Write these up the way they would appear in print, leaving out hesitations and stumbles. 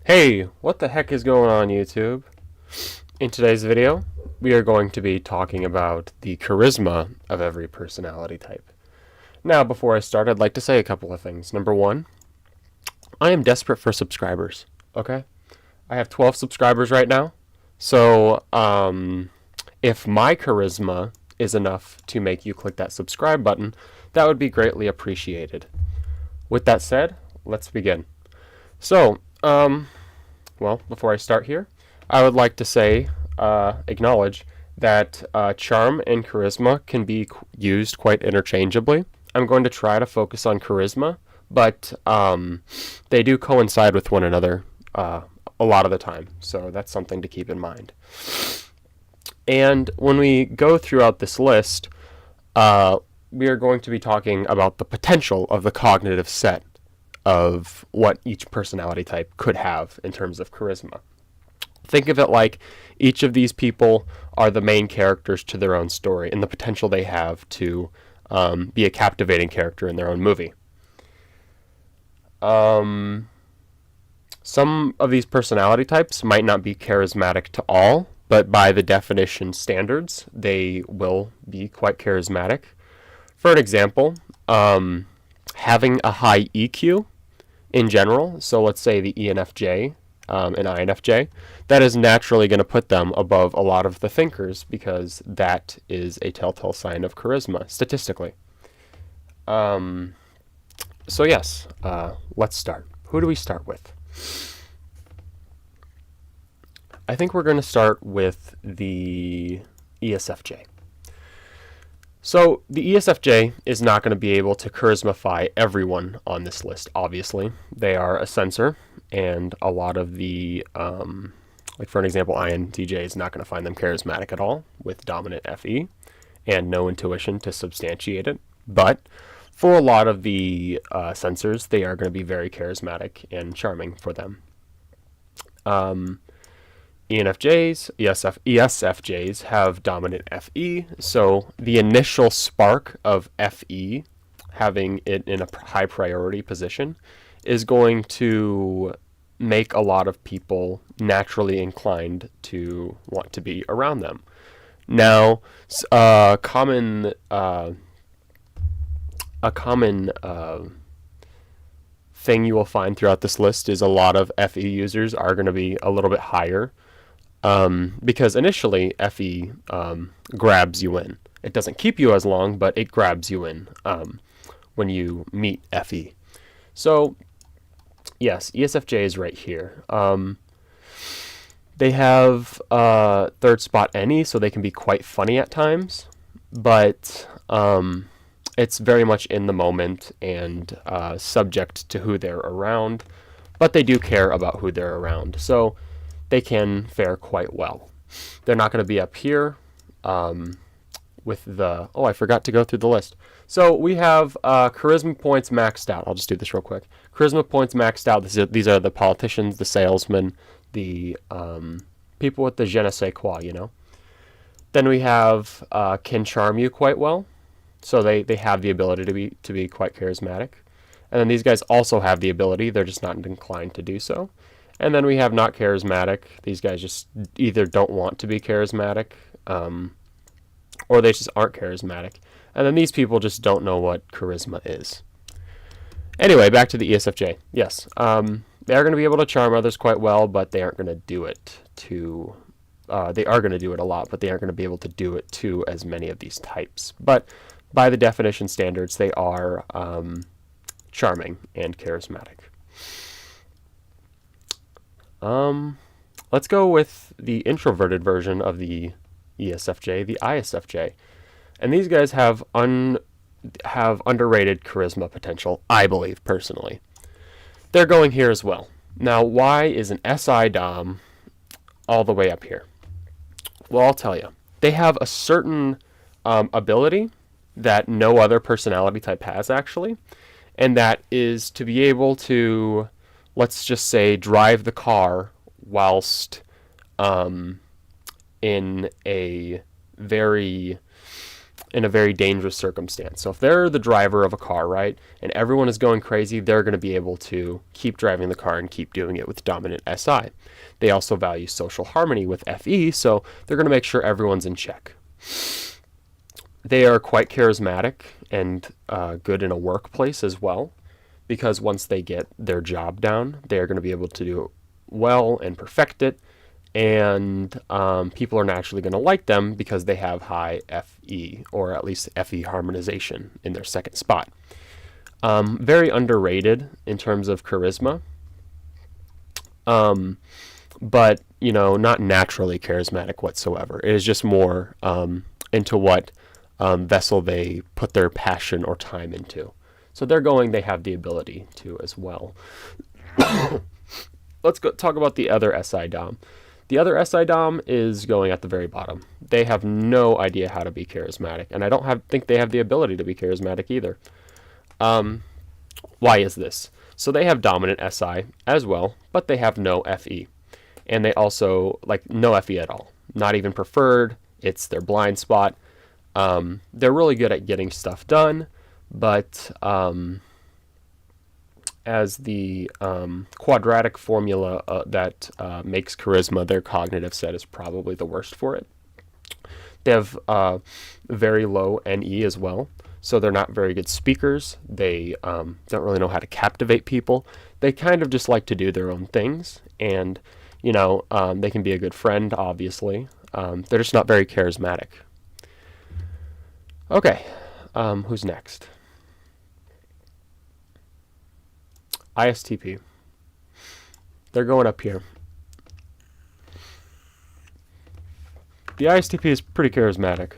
Hey, what the heck is going on YouTube? In today's video, we are going to be talking about the charisma of every personality type. Now, before I start, I'd like to say a couple of things. Number one, I am desperate for subscribers, okay? I have 12 subscribers right now, so if my charisma is enough to make you click that subscribe button, that would be greatly appreciated. With that said, let's begin. So, well, before I start here, I would like to acknowledge that charm and charisma can be used quite interchangeably. I'm going to try to focus on charisma, but they do coincide with one another a lot of the time, so that's something to keep in mind. And when we go throughout this list, we are going to be talking about the potential of the cognitive set of what each personality type could have in terms of charisma. Think of it like each of these people are the main characters to their own story and the potential they have to be a captivating character in their own movie. Some of these personality types might not be charismatic to all, but by the definition standards, they will be quite charismatic. For an example, having a high EQ in general, so let's say the ENFJ and INFJ, that is naturally going to put them above a lot of the thinkers because that is a telltale sign of charisma, statistically. So yes, let's start. Who do we start with? I think we're going to start with the ESFJ. So the ESFJ is not going to be able to charismify everyone on this list, obviously. They are a sensor, and a lot of the, like for an example, INTJ is not going to find them charismatic at all with dominant FE and no intuition to substantiate it. But for a lot of the sensors, they are going to be very charismatic and charming for them. ENFJs, ESFJs have dominant FE, so the initial spark of FE, having it in a high priority position, is going to make a lot of people naturally inclined to want to be around them. Now, a common thing you will find throughout this list is a lot of FE users are going to be a little bit higher. Because initially FE grabs you in. It doesn't keep you as long, but it grabs you in when you meet FE. So yes, ESFJ is right here. They have third spot NE, so they can be quite funny at times, but it's very much in the moment and subject to who they're around, but they do care about who they're around. So they can fare quite well. They're not going to be up here with the... Oh, I forgot to go through the list. So we have charisma points maxed out. I'll just do this real quick. Charisma points maxed out. These are the politicians, the salesmen, the people with the je ne sais quoi, you know. Then we have can charm you quite well. So they have the ability to be quite charismatic. And then these guys also have the ability. They're just not inclined to do so. And then we have not charismatic. These guys just either don't want to be charismatic or they just aren't charismatic. And then these people just don't know what charisma is. Anyway, back to the ESFJ. Yes, they are going to be able to charm others quite well, but they aren't going to do it to... they are going to do it a lot, but they aren't going to be able to do it to as many of these types. But by the definition standards, they are charming and charismatic. Let's go with the introverted version of the ESFJ, the ISFJ. And these guys have underrated charisma potential, I believe, personally. They're going here as well. Now, why is an SI Dom all the way up here? Well, I'll tell you. They have a certain ability that no other personality type has, actually, and that is to be able to, let's just say, drive the car whilst in a very in a very dangerous circumstance. So if they're the driver of a car, right, and everyone is going crazy, they're going to be able to keep driving the car and keep doing it with dominant SI. They also value social harmony with FE, so they're going to make sure everyone's in check. They are quite charismatic and good in a workplace as well, because once they get their job down, they are going to be able to do it well and perfect it, and people are naturally going to like them because they have high FE, or at least FE harmonization in their second spot. Very underrated in terms of charisma, but not naturally charismatic whatsoever. It is just more into what vessel they put their passion or time into. So they have the ability to as well. Let's go talk about the other SI Dom. The other SI Dom is going at the very bottom. They have no idea how to be charismatic, and I don't think they have the ability to be charismatic either. Why is this? So they have dominant SI as well, but they have no FE. And they also, no FE at all. Not even preferred. It's their blind spot. They're really good at getting stuff done, but as the quadratic formula that makes charisma, their cognitive set is probably the worst for it. They have very low NE as well, so they're not very good speakers. They don't really know how to captivate people. They kind of just like to do their own things, and they can be a good friend, obviously. They're just not very charismatic. Okay, who's next? ISTP. They're going up here. The ISTP is pretty charismatic.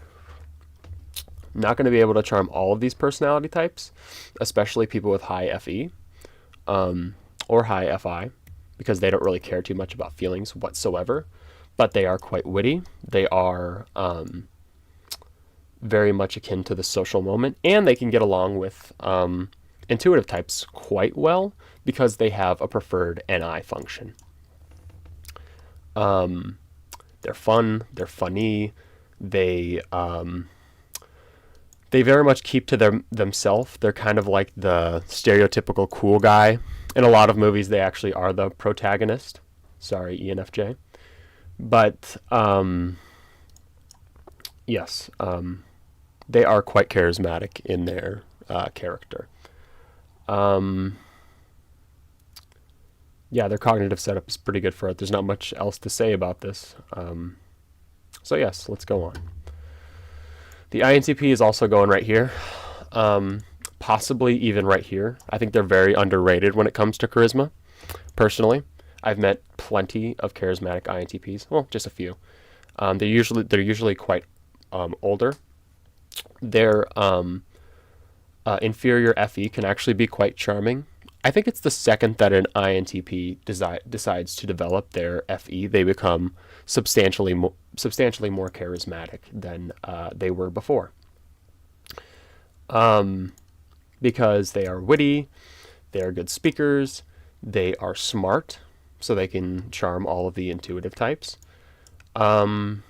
Not going to be able to charm all of these personality types, especially people with high FE or high FI, because they don't really care too much about feelings whatsoever. But they are quite witty. They are very much akin to the social moment, and they can get along with intuitive types quite well because they have a preferred NI function. They're fun, they're funny, they very much keep to themselves. They're kind of like the stereotypical cool guy. In a lot of movies, they actually are the protagonist. Sorry, ENFJ. But, yes, they are quite charismatic in their character. Yeah, their cognitive setup is pretty good for it. There's not much else to say about this. So yes, let's go on. The INTP is also going right here. Possibly even right here. I think they're very underrated when it comes to charisma, personally. I've met plenty of charismatic INTPs. Well, just a few. They're usually quite older. Their inferior FE can actually be quite charming. I think it's the second that an INTP decides to develop their FE, they become substantially more charismatic than they were before. Because they are witty, they are good speakers, they are smart, so they can charm all of the intuitive types. There's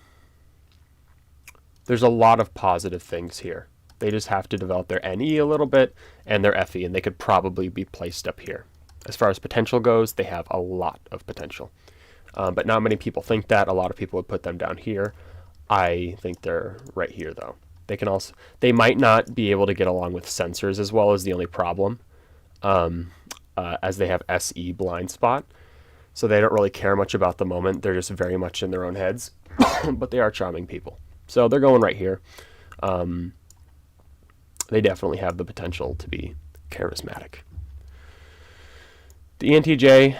a lot of positive things here. They just have to develop their NE a little bit and their FE, and they could probably be placed up here. As far as potential goes, they have a lot of potential. But not many people think that. A lot of people would put them down here. I think they're right here, though. They might not be able to get along with sensors as well as the only problem, as they have SE blind spot. So they don't really care much about the moment. They're just very much in their own heads. But they are charming people. So they're going right here. They definitely have the potential to be charismatic. The ENTJ,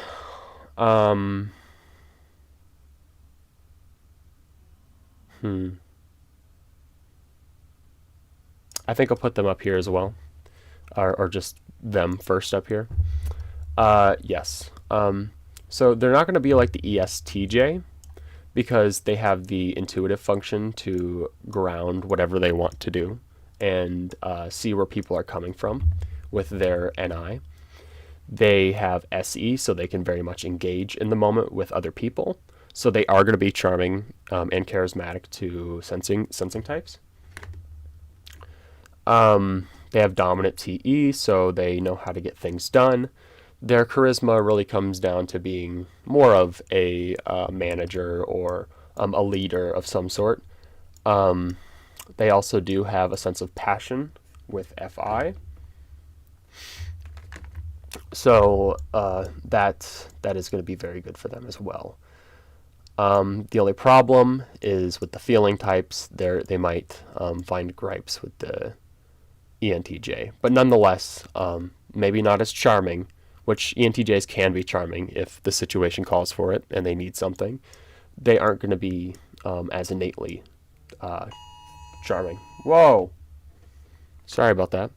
I think I'll put them up here as well, or just them first up here. Yes. So they're not going to be like the ESTJ, because they have the intuitive function to ground whatever they want to do and see where people are coming from with their NI. They have SE, so they can very much engage in the moment with other people. So they are going to be charming and charismatic to sensing types. They have dominant TE, so they know how to get things done. Their charisma really comes down to being more of a manager or a leader of some sort. Um, they also do have a sense of passion with FI. So that is going to be very good for them as well. The only problem is with the feeling types. They might find gripes with the ENTJ, but nonetheless, maybe not as charming. Which ENTJs can be charming if the situation calls for it and they need something. They aren't going to be as innately charming. Whoa! Sorry about that.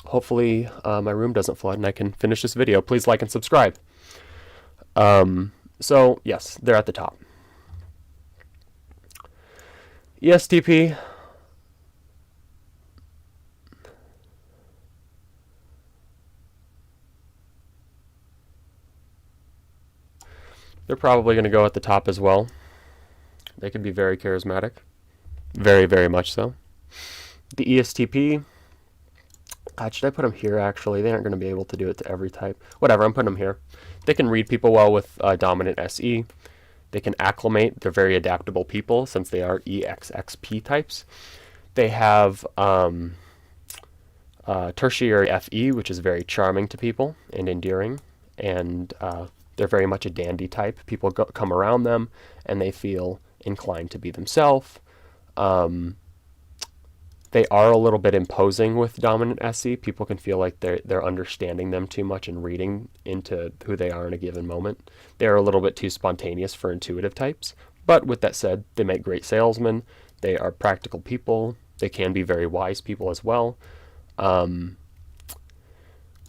Hopefully my room doesn't flood and I can finish this video. Please like and subscribe. So, yes, they're at the top. ESTP. They're probably going to go at the top as well. They can be very charismatic. Very, very much so. The ESTP. God, should I put them here, actually? They aren't going to be able to do it to every type. Whatever, I'm putting them here. They can read people well with dominant SE. They can acclimate. They're very adaptable people since they are EXXP types. They have tertiary FE, which is very charming to people and endearing. And they're very much a dandy type. People come around them and they feel inclined to be themselves. They are a little bit imposing with dominant SE. People can feel like they're understanding them too much and reading into who they are in a given moment. They're a little bit too spontaneous for intuitive types. But with that said, they make great salesmen. They are practical people. They can be very wise people as well.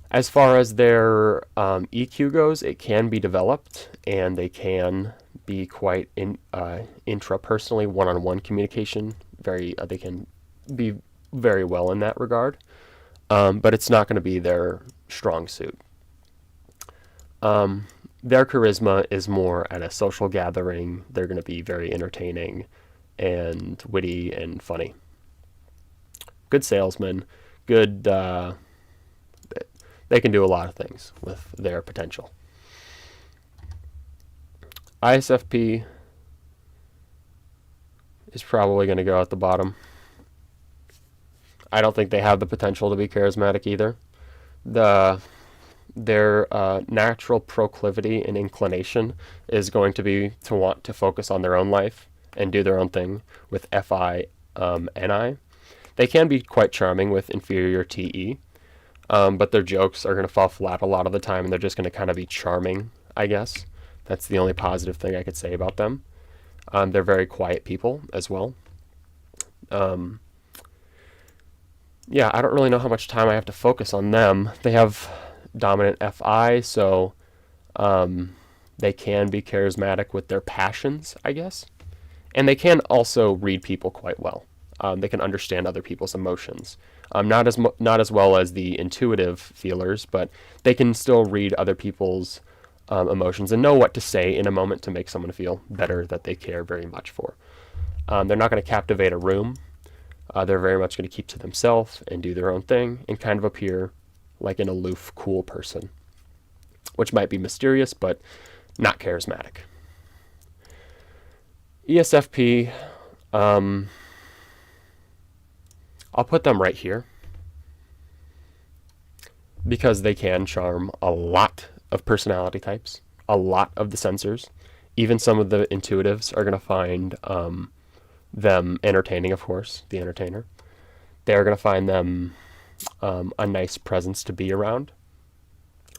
As far as their EQ goes, it can be developed, and they can be quite intrapersonally one-on-one communication. They can be very well in that regard, but it's not going to be their strong suit. Their charisma is more at a social gathering. They're going to be very entertaining and witty and funny. Good salesmen, good. They can do a lot of things with their potential. ISFP is probably going to go at the bottom. I don't think they have the potential to be charismatic either. Their natural proclivity and inclination is going to be to want to focus on their own life and do their own thing with FI, NI. They can be quite charming with inferior TE, but their jokes are going to fall flat a lot of the time, and they're just going to kind of be charming, I guess. That's the only positive thing I could say about them. They're very quiet people as well. Yeah, I don't really know how much time I have to focus on them. They have dominant FI, so they can be charismatic with their passions, I guess. And they can also read people quite well. They can understand other people's emotions. Not as well as the intuitive feelers, but they can still read other people's emotions and know what to say in a moment to make someone feel better that they care very much for. They're not going to captivate a room. They're very much going to keep to themselves and do their own thing and kind of appear like an aloof, cool person, which might be mysterious, but not charismatic. ESFP, I'll put them right here because they can charm a lot of personality types, a lot of the sensors. Even some of the intuitives are going to find them entertaining, of course, the entertainer. They're going to find them a nice presence to be around.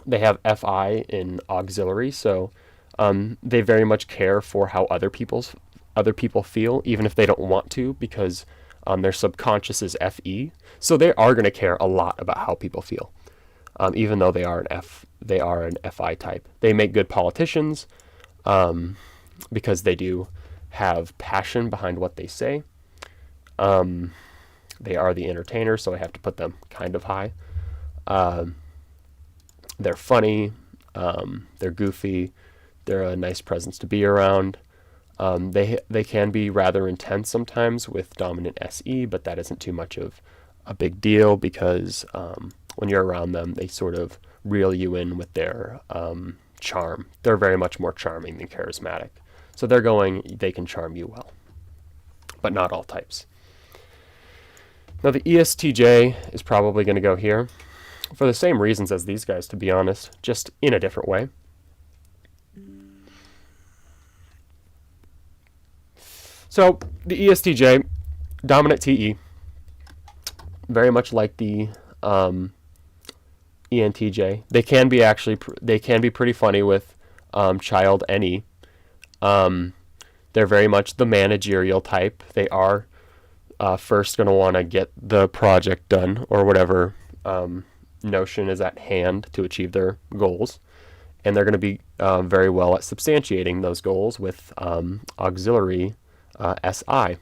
They have FI in auxiliary, so they very much care for how other people feel, even if they don't want to, because their subconscious is FE. So they are going to care a lot about how people feel, even though they are an FI type. They make good politicians because they do have passion behind what they say. They are the entertainer, so I have to put them kind of high. They're funny. They're goofy. They're a nice presence to be around. They can be rather intense sometimes with dominant SE, but that isn't too much of a big deal because when you're around them, they sort of reel you in with their charm. They're very much more charming than charismatic. So they can charm you well, but not all types. Now the ESTJ is probably going to go here for the same reasons as these guys, to be honest, just in a different way. So the ESTJ, dominant TE, very much like the ENTJ. They can be pretty funny with child NE. They're very much the managerial type. They are first going to want to get the project done or whatever notion is at hand to achieve their goals. And they're going to be very well at substantiating those goals with auxiliary SI.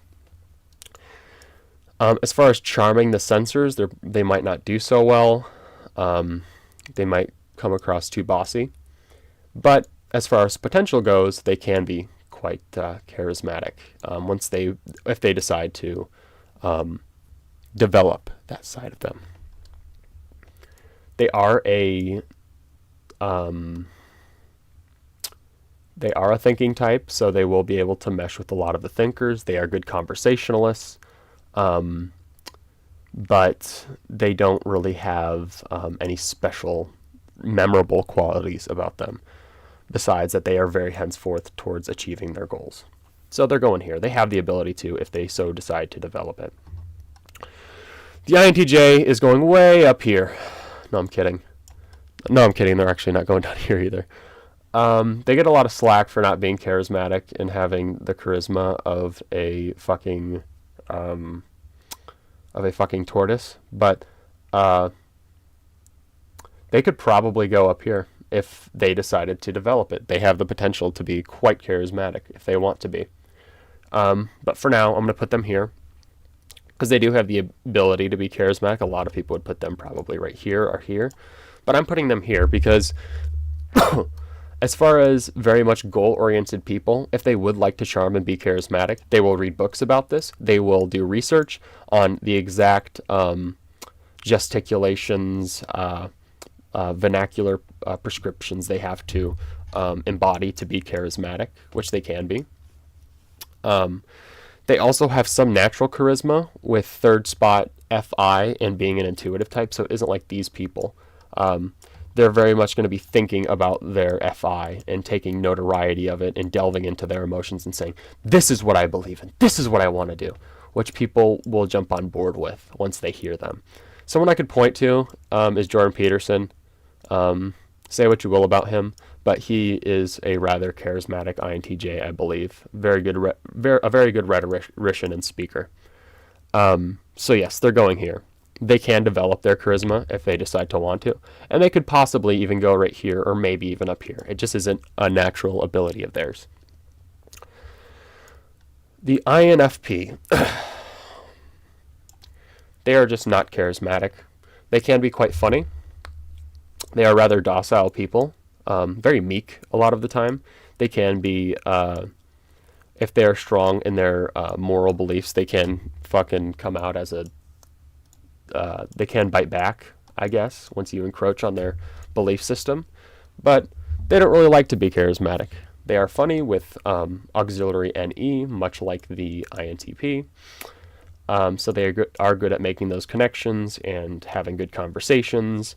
As far as charming the sensors, they might not do so well. They might come across too bossy. But as far as potential goes, they can be quite charismatic if they decide to develop that side of them. They are a thinking type, so they will be able to mesh with a lot of the thinkers. They are good conversationalists, but they don't really have any special memorable qualities about them, besides that they are very henceforth towards achieving their goals. So they're going here. They have the ability to, if they so decide to develop it. The INTJ is going way up here. No, I'm kidding. They're actually not going down here either. They get a lot of slack for not being charismatic and having the charisma of a fucking tortoise, but they could probably go up here if they decided to develop it. They have the potential to be quite charismatic if they want to be. But for now, I'm going to put them here because they do have the ability to be charismatic. A lot of people would put them probably right here or here, but I'm putting them here because as far as very much goal-oriented people, if they would like to charm and be charismatic, they will read books about this. They will do research on the exact gesticulations, vernacular prescriptions they have to embody to be charismatic, which they can be. They also have some natural charisma with third spot FI and being an intuitive type, so it isn't like these people. They're very much going to be thinking about their FI and taking notoriety of it and delving into their emotions and saying, this is what I believe in, this is what I want to do, which people will jump on board with once they hear them. Someone I could point to is Jordan Peterson. Say what you will about him, but he is a rather charismatic INTJ, I believe. A very good rhetorician and speaker. So yes, they're going here. They can develop their charisma if they decide to want to, and they could possibly even go right here or maybe even up here. It just isn't a natural ability of theirs. The INFP, they are just not charismatic. They can be quite funny. They are rather docile people, very meek a lot of the time. They can be, if they are strong in their moral beliefs, they can fucking come out as they can bite back, I guess, once you encroach on their belief system. But they don't really like to be charismatic. They are funny with auxiliary NE, much like the INTP. So they are good at making those connections and having good conversations.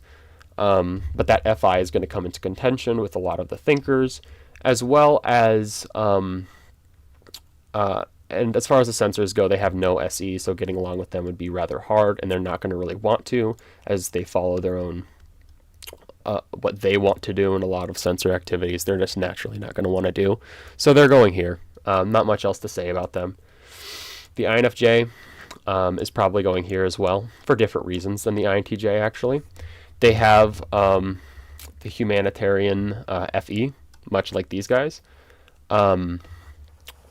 But that FI is going to come into contention with a lot of the thinkers, as well as, and as far as the sensors go, they have no SE, so getting along with them would be rather hard, and they're not going to really want to, as they follow their own, what they want to do in a lot of sensor activities. They're just naturally not going to want to do. So they're going here. Not much else to say about them. The INFJ is probably going here as well, for different reasons than the INTJ, actually. They have the humanitarian FE, much like these guys.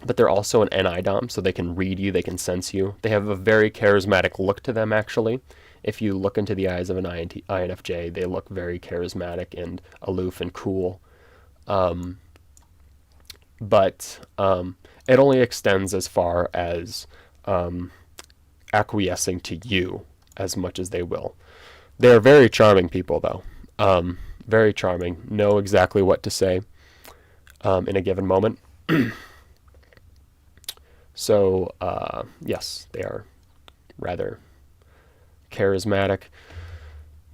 But they're also an NI-DOM, so they can read you, they can sense you. They have a very charismatic look to them, actually. If you look into the eyes of an INFJ, they look very charismatic and aloof and cool. but it only extends as far as acquiescing to you as much as they will. They're very charming people, though. Very charming. Know exactly what to say in a given moment. So, yes, they are rather charismatic.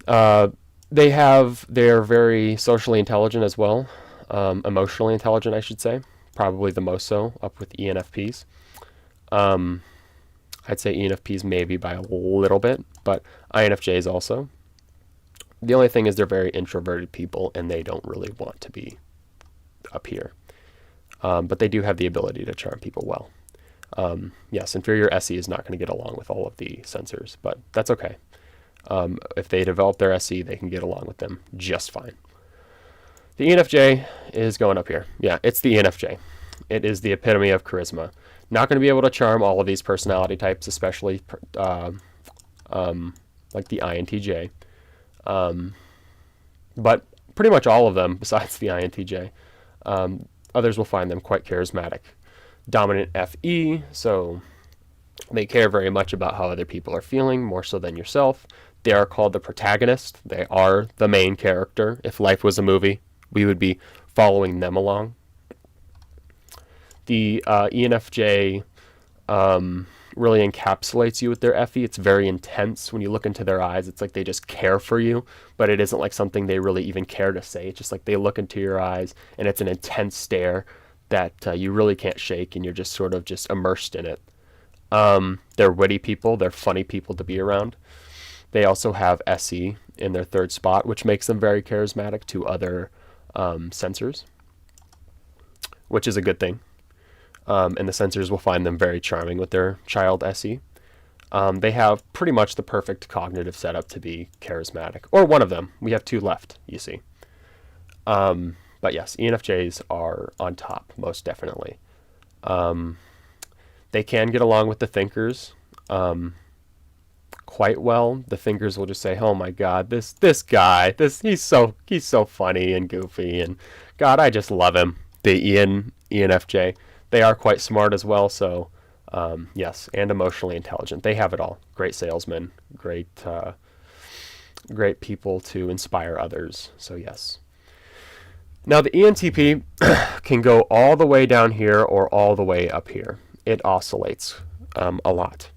They're very socially intelligent as well. Emotionally intelligent, I should say. Probably the most so, up with ENFPs. I'd say ENFPs maybe by a little bit, but INFJs also. The only thing is they're very introverted people, and they don't really want to be up here. But they do have the ability to charm people well. Yes, inferior SE is not going to get along with all of the sensors, but that's okay. If they develop their SE, they can get along with them just fine. The ENFJ is going up here. Yeah, it's the ENFJ. It is the epitome of charisma. Not going to be able to charm all of these personality types, especially like the INTJ. But pretty much all of them, besides the INTJ, others will find them quite charismatic. Dominant FE, so they care very much about how other people are feeling, more so than yourself. They are called the protagonist. They are the main character. If life was a movie, we would be following them along. The ENFJ really encapsulates you with their FE. It's very intense. When you look into their eyes, it's like they just care for you, but it isn't like something they really even care to say. It's just like they look into your eyes, and it's an intense stare that you really can't shake, and you're just sort of just immersed in it. They're witty people. They're funny people to be around. They also have SE in their third spot, which makes them very charismatic to other sensors, which is a good thing. And the sensors will find them very charming with their child SE. They have pretty much the perfect cognitive setup to be charismatic, or one of them. We have two left, you see. But yes, ENFJs are on top, most definitely. They can get along with the thinkers quite well. The thinkers will just say, "Oh my God, this guy, he's so funny and goofy, and God, I just love him." The ENFJ, they are quite smart as well. So yes, and emotionally intelligent. They have it all. Great salesmen, great people to inspire others. So yes. Now the ENTP can go all the way down here or all the way up here. It oscillates a lot.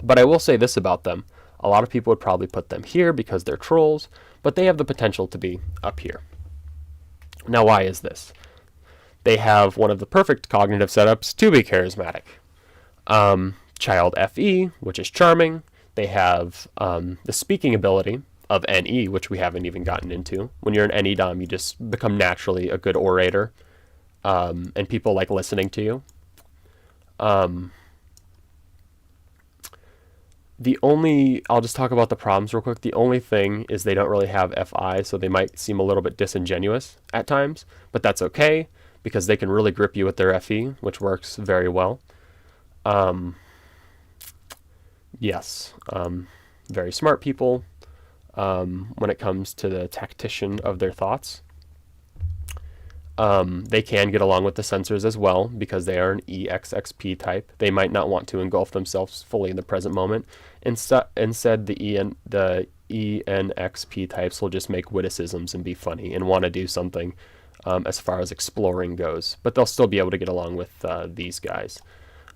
But I will say this about them. A lot of people would probably put them here because they're trolls, but they have the potential to be up here. Now why is this? They have one of the perfect cognitive setups to be charismatic. Child FE, which is charming. They have the speaking ability of NE, which we haven't even gotten into. When you're an NE Dom, you just become naturally a good orator, and people like listening to you. I'll just talk about the problems real quick. The only thing is they don't really have FI, so they might seem a little bit disingenuous at times, but that's okay because they can really grip you with their FE, which works very well. Yes, very smart people when it comes to the tactician of their thoughts. They can get along with the sensors as well because they are an EXXP type. They might not want to engulf themselves fully in the present moment. Instead, the ENXP types will just make witticisms and be funny and want to do something as far as exploring goes. But they'll still be able to get along with these guys,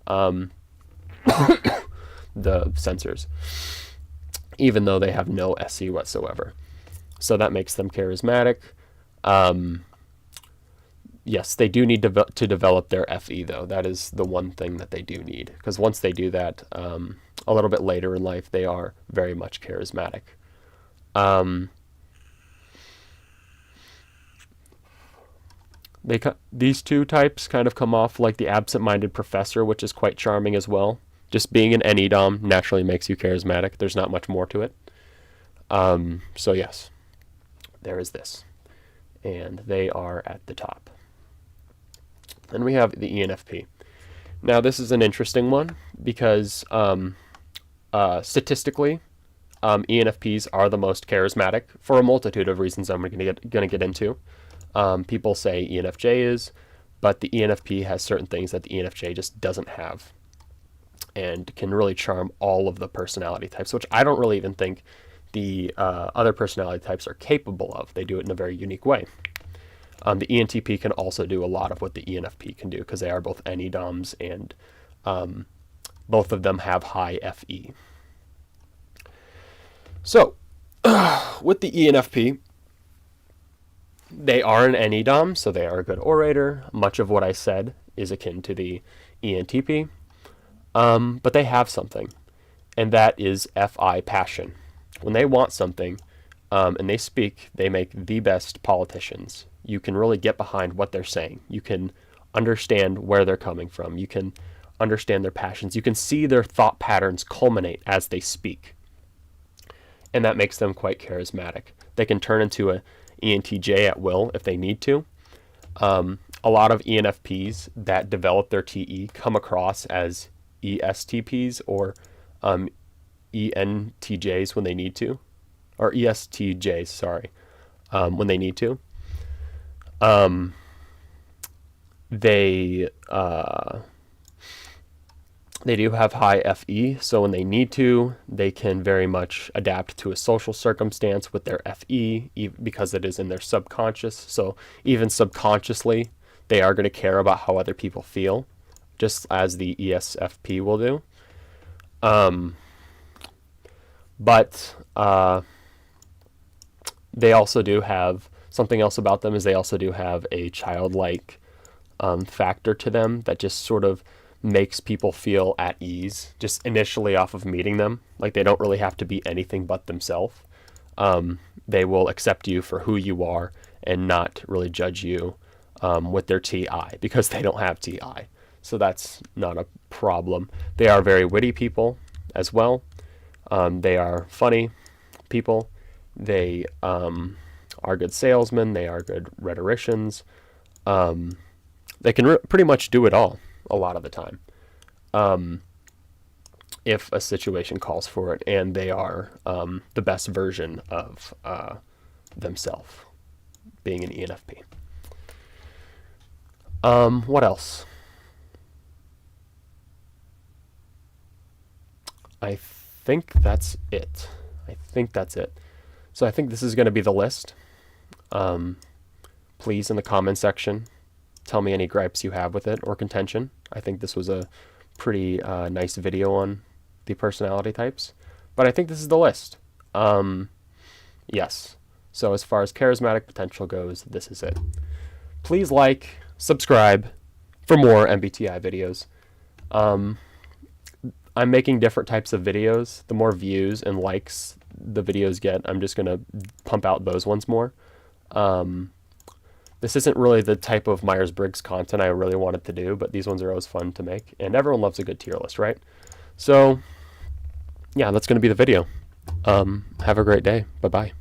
the sensors, even though they have no SE whatsoever. So that makes them charismatic. Yes, they do need to develop their FE, though. That is the one thing that they do need. Because once they do that, a little bit later in life, they are very much charismatic. These two types kind of come off like the absent-minded professor, which is quite charming as well. Just being an NE Dom naturally makes you charismatic. There's not much more to it. So yes, there is this. And they are at the top. Then we have the ENFP. Now this is an interesting one because statistically, ENFPs are the most charismatic for a multitude of reasons I'm going to get into. People say ENFJ is, but the ENFP has certain things that the ENFJ just doesn't have, and can really charm all of the personality types, which I don't really even think the other personality types are capable of. They do it in a very unique way. The ENTP can also do a lot of what the ENFP can do, because they are both NE-DOMs, and both of them have high FE. So, with the ENFP, they are an NE-DOM, so they are a good orator. Much of what I said is akin to the ENTP. But they have something, and that is FI, passion. When they want something and they speak, they make the best politicians. You can really get behind what they're saying. You can understand where they're coming from. You can understand their passions. You can see their thought patterns culminate as they speak. And that makes them quite charismatic. They can turn into a ENTJ at will if they need to. A lot of ENFPs that develop their TE come across as ESTPs or ENTJs when they need to, or ESTJs, sorry, when they need to. They do have high FE, so when they need to, they can very much adapt to a social circumstance with their FE because it is in their subconscious. So even subconsciously, they are going to care about how other people feel, just as the ESFP will do. But they also do have something else about them, is they also do have a childlike factor to them that just sort of makes people feel at ease just initially off of meeting them. Like, they don't really have to be anything but themselves. They will accept you for who you are and not really judge you with their TI, because they don't have TI. So that's not a problem. They are very witty people as well. They are funny people. They are good salesmen. They are good rhetoricians. They can pretty much do it all a lot of the time, if a situation calls for it, and they are the best version of themselves, being an ENFP. What else? I think that's it. So I think this is going to be the list. Please, in the comment section, tell me any gripes you have with it or contention. I think this was a pretty nice video on the personality types, but I think this is the list. Yes. So as far as charismatic potential goes, this is it. Please like, subscribe for more MBTI videos. I'm making different types of videos. The more views and likes the videos get, I'm just going to pump out those ones more. This isn't really the type of Myers-Briggs content I really wanted to do, but these ones are always fun to make, and everyone loves a good tier list, right? So, yeah, that's going to be the video. Have a great day. Bye-bye.